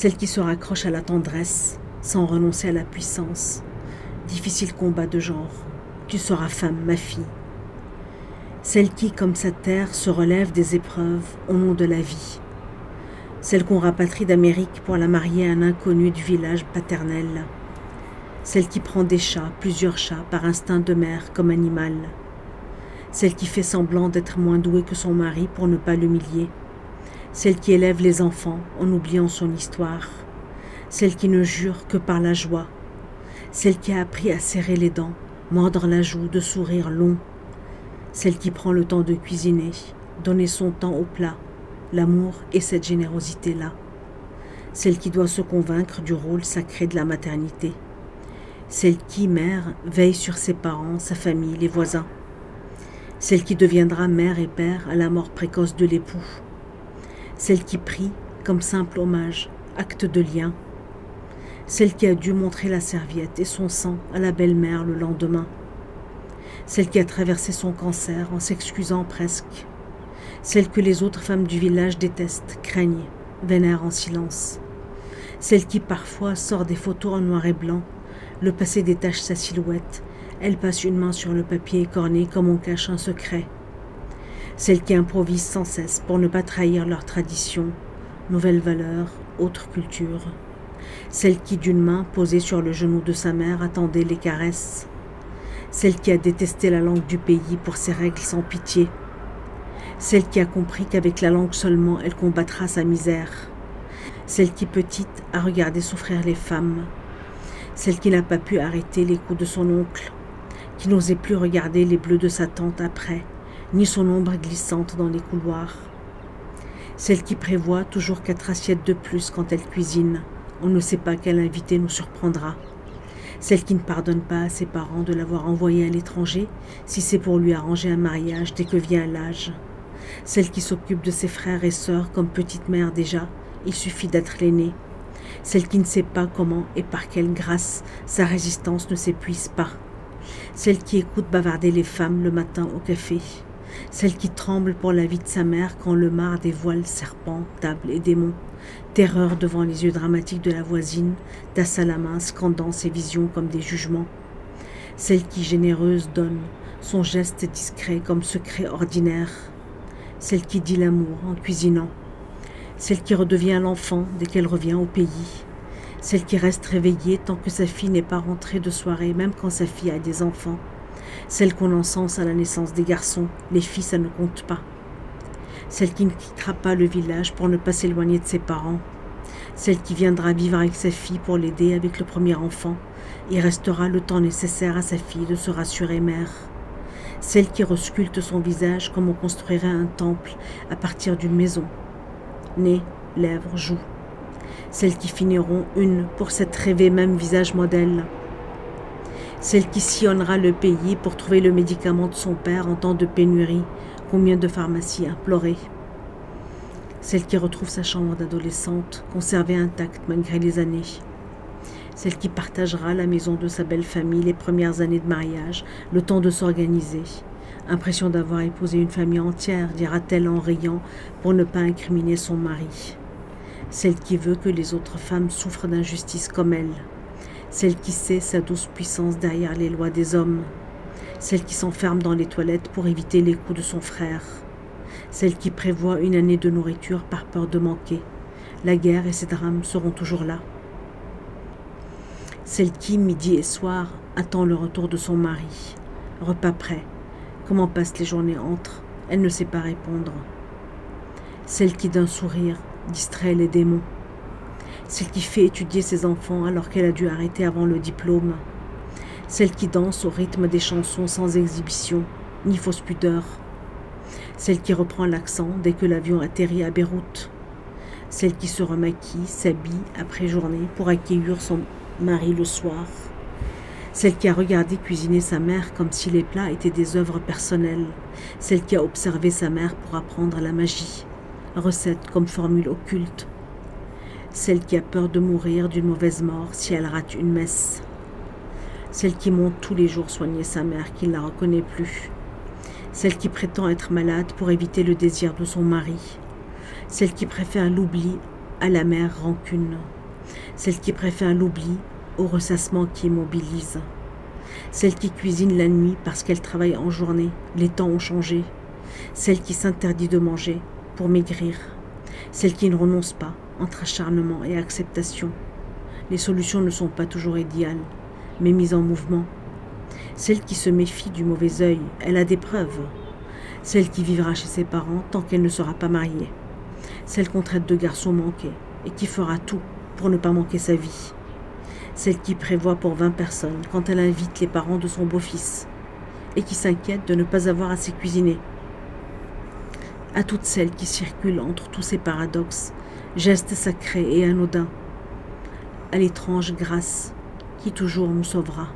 celle qui se raccroche à la tendresse sans renoncer à la puissance. Difficile combat de genre, tu seras femme, ma fille. Celle qui, comme sa terre, se relève des épreuves au nom de la vie. Celle qu'on rapatrie d'Amérique pour la marier à un inconnu du village paternel. Celle qui prend des chats, plusieurs chats, par instinct de mère comme animal. Celle qui fait semblant d'être moins douée que son mari pour ne pas l'humilier. Celle qui élève les enfants en oubliant son histoire. Celle qui ne jure que par la joie. Celle qui a appris à serrer les dents, mordre la joue, de sourire long. Celle qui prend le temps de cuisiner, donner son temps au plat, l'amour et cette générosité-là. Celle qui doit se convaincre du rôle sacré de la maternité. Celle qui, mère, veille sur ses parents, sa famille, les voisins. Celle qui deviendra mère et père à la mort précoce de l'époux. Celle qui prie comme simple hommage, acte de lien. Celle qui a dû montrer la serviette et son sang à la belle-mère le lendemain. Celle qui a traversé son cancer en s'excusant presque. Celle que les autres femmes du village détestent, craignent, vénèrent en silence. Celle qui parfois sort des photos en noir et blanc. Le passé détache sa silhouette. Elle passe une main sur le papier écorné comme on cache un secret. Celle qui improvise sans cesse pour ne pas trahir leur tradition, nouvelles valeurs, autre culture. Celle qui, d'une main posée sur le genou de sa mère, attendait les caresses. Celle qui a détesté la langue du pays pour ses règles sans pitié. Celle qui a compris qu'avec la langue seulement, elle combattra sa misère. Celle qui, petite, a regardé souffrir les femmes. Celle qui n'a pas pu arrêter les coups de son oncle, qui n'osait plus regarder les bleus de sa tante après, ni son ombre glissante dans les couloirs. Celle qui prévoit toujours 4 assiettes de plus quand elle cuisine. On ne sait pas quel invité nous surprendra. Celle qui ne pardonne pas à ses parents de l'avoir envoyé à l'étranger, si c'est pour lui arranger un mariage dès que vient l'âge. Celle qui s'occupe de ses frères et sœurs comme petite mère déjà, il suffit d'être l'aînée. Celle qui ne sait pas comment et par quelle grâce sa résistance ne s'épuise pas. Celle qui écoute bavarder les femmes le matin au café. Celle qui tremble pour la vie de sa mère quand le mar dévoile serpents, tables et démons. Terreur devant les yeux dramatiques de la voisine, tasse à la main, scandant ses visions comme des jugements. Celle qui, généreuse, donne, son geste discret comme secret ordinaire. Celle qui dit l'amour en cuisinant. Celle qui redevient l'enfant dès qu'elle revient au pays. Celle qui reste réveillée tant que sa fille n'est pas rentrée de soirée, même quand sa fille a des enfants. Celle qu'on encense à la naissance des garçons, les filles ça ne compte pas. Celle qui ne quittera pas le village pour ne pas s'éloigner de ses parents. Celle qui viendra vivre avec sa fille pour l'aider avec le premier enfant et restera le temps nécessaire à sa fille de se rassurer mère. Celle qui resculpte son visage comme on construirait un temple à partir d'une maison. Nez, lèvres, joues. Celles qui finiront une pour s'être rêvé même visage modèle. Celle qui sillonnera le pays pour trouver le médicament de son père en temps de pénurie. Combien de pharmacies implorées. Celle qui retrouve sa chambre d'adolescente, conservée intacte malgré les années. Celle qui partagera la maison de sa belle famille les premières années de mariage, le temps de s'organiser. Impression d'avoir épousé une famille entière, dira-t-elle en riant, pour ne pas incriminer son mari. Celle qui veut que les autres femmes souffrent d'injustice comme elle. Celle qui sait sa douce puissance derrière les lois des hommes. Celle qui s'enferme dans les toilettes pour éviter les coups de son frère. Celle qui prévoit une année de nourriture par peur de manquer. La guerre et ses drames seront toujours là. Celle qui, midi et soir, attend le retour de son mari. Repas prêt. Comment passent les journées entre? Elle ne sait pas répondre. Celle qui, d'un sourire, distrait les démons. Celle qui fait étudier ses enfants alors qu'elle a dû arrêter avant le diplôme. Celle qui danse au rythme des chansons sans exhibition, ni fausse pudeur. Celle qui reprend l'accent dès que l'avion atterrit à Beyrouth. Celle qui se remaquille, s'habille après journée pour accueillir son mari le soir. Celle qui a regardé cuisiner sa mère comme si les plats étaient des œuvres personnelles. Celle qui a observé sa mère pour apprendre la magie. Recette comme formule occulte. Celle qui a peur de mourir d'une mauvaise mort si elle rate une messe. Celle qui monte tous les jours soigner sa mère qui ne la reconnaît plus. Celle qui prétend être malade pour éviter le désir de son mari. Celle qui préfère l'oubli à l'amère rancune, celle qui préfère l'oubli au ressassement qui immobilise, celle qui cuisine la nuit parce qu'elle travaille en journée, les temps ont changé, celle qui s'interdit de manger pour maigrir, celle qui ne renonce pas entre acharnement et acceptation. Les solutions ne sont pas toujours idéales, mais mises en mouvement. Celle qui se méfie du mauvais œil, elle a des preuves. Celle qui vivra chez ses parents tant qu'elle ne sera pas mariée. Celle qu'on traite de garçon manqué et qui fera tout pour ne pas manquer sa vie. Celle qui prévoit pour 20 personnes quand elle invite les parents de son beau-fils et qui s'inquiète de ne pas avoir assez cuisiné. À toutes celles qui circulent entre tous ces paradoxes, gestes sacrés et anodins, à l'étrange grâce qui toujours nous sauvera.